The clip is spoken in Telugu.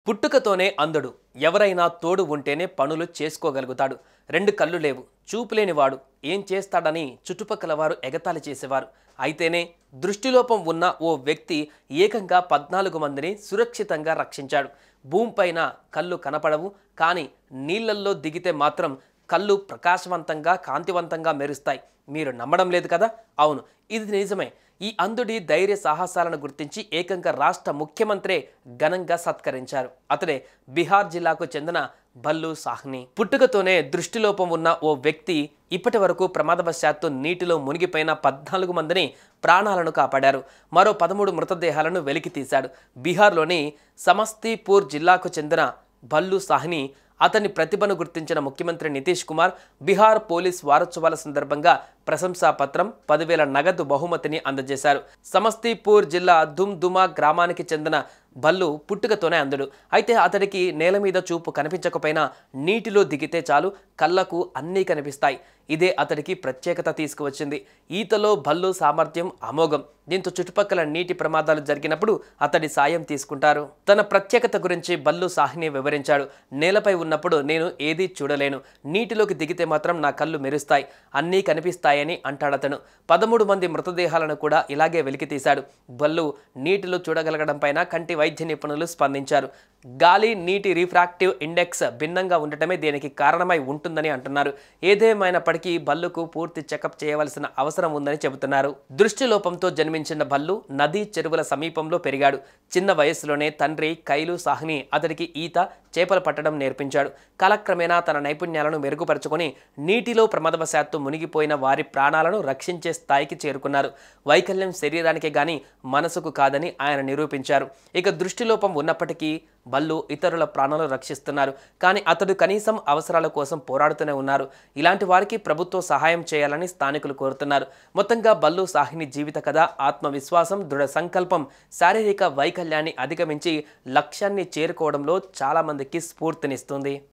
పుట్టుకతోనే అంధుడు. ఎవరైనా తోడు ఉంటేనే పనులు చేసుకోగలుగుతాడు. రెండు కళ్ళు లేవు, చూపులేనివాడు ఏం చేస్తాడని చుట్టుపక్కల వారు ఎగతాళి చేసేవారు. అయితేనే దృష్టిలోపం ఉన్న ఓ వ్యక్తి ఏకంగా 14 మందిని సురక్షితంగా రక్షించాడు. భూమిపైన కళ్ళు కనపడవు, కానీ నీళ్లల్లో దిగితే మాత్రం కళ్ళు ప్రకాశవంతంగా కాంతివంతంగా మెరుస్తాయి. మీరు నమ్మడం లేదు కదా? అవును, ఇది నిజమే. ఈ అంధుడి ధైర్య సాహసాలను గుర్తించి ఏకంగా రాష్ట్ర ముఖ్యమంత్రే ఘనంగా సత్కరించారు. అతడే బీహార్ జిల్లాకు చెందిన భల్లు సాహ్ని. పుట్టుకతోనే దృష్టిలోపం ఉన్న ఓ వ్యక్తి ఇప్పటి వరకు ప్రమాదవశాత్తు నీటిలో మునిగిపోయిన 14 మందిని ప్రాణాలను కాపాడారు. మరో 13 మృతదేహాలను వెలికి తీశాడు. బీహార్లోని సమస్తీపూర్ జిల్లాకు చెందిన భల్లు సాహ్ని. అతని ప్రతిభను గుర్తించిన ముఖ్యమంత్రి నితీష్ కుమార్ బీహార్ పోలీస్ వారోత్సవాల సందర్భంగా ప్రశంసా పత్రం, 10,000 నగదు బహుమతిని అందజేశారు. సమస్తీపూర్ జిల్లా దుమ్దుమా గ్రామానికి చెందిన భల్లు పుట్టుకతోనే అంధుడు. అయితే అతడికి నేల మీద చూపు కనిపించకపోయినా నీటిలో దిగితే చాలు కళ్ళకు అన్నీ కనిపిస్తాయి. ఇదే అతడికి ప్రత్యేకత తీసుకువచ్చింది. ఈతలో భల్లు సామర్థ్యం అమోఘం. దీంతో చుట్టుపక్కల నీటి ప్రమాదాలు జరిగినప్పుడు అతడి సాయం తీసుకుంటారు. తన ప్రత్యేకత గురించి భల్లు సాహ్ని వివరించాడు. నేలపై ఉన్నప్పుడు నేను ఏదీ చూడలేను, నీటిలోకి దిగితే మాత్రం నా కళ్ళు మెరుస్తాయి, అన్నీ కనిపిస్తాయని అంటాడతను. 13 మంది మృతదేహాలను కూడా ఇలాగే వెలికితీశాడు. భల్లు నీటిలో చూడగలగడం పైన కంటి వైద్య నిపుణులు స్పందించారు. గాలి నీటి రిఫ్రాక్టివ్ ఇండెక్స్ భిన్నంగా ఉండటమే దీనికి కారణమై ఉంటుందని అంటున్నారు. ఏదేమైనప్పటికీ భల్లుకు పూర్తి చెకప్ చేయవలసిన అవసరం ఉందని చెబుతున్నారు. దృష్టిలోపంతో జన్మించిన భల్లు నదీ చెరువుల సమీపంలో పెరిగాడు. చిన్న వయసులోనే తండ్రి కైలు సాహ్ని అతడికి ఈత, చేపలు పట్టడం నేర్పించాడు. కాలక్రమేణా తన నైపుణ్యాలను మెరుగుపరుచుకొని నీటిలో ప్రమాదవశాత్తు మునిగిపోయిన వారి ప్రాణాలను రక్షించే స్థాయికి చేరుకున్నారు. వైకల్యం శరీరానికి గాని మనసుకు కాదని ఆయన నిరూపించారు. ఇక దృష్టిలోపం ఉన్నప్పటికీ భల్లు ఇతరుల ప్రాణాలు రక్షిస్తున్నారు. కానీ అతడు కనీసం అవసరాల కోసం పోరాడుతూనే ఉన్నారు. ఇలాంటి వారికి ప్రభుత్వం సహాయం చేయాలని స్థానికులు కోరుతున్నారు. మొత్తంగా భల్లు సాహ్ని జీవిత కథ ఆత్మవిశ్వాసం, దృఢ సంకల్పం, శారీరక వైకల్యాన్ని అధిగమించి లక్ష్యాన్ని చేరుకోవడంలో చాలా మందికి స్ఫూర్తినిస్తుంది.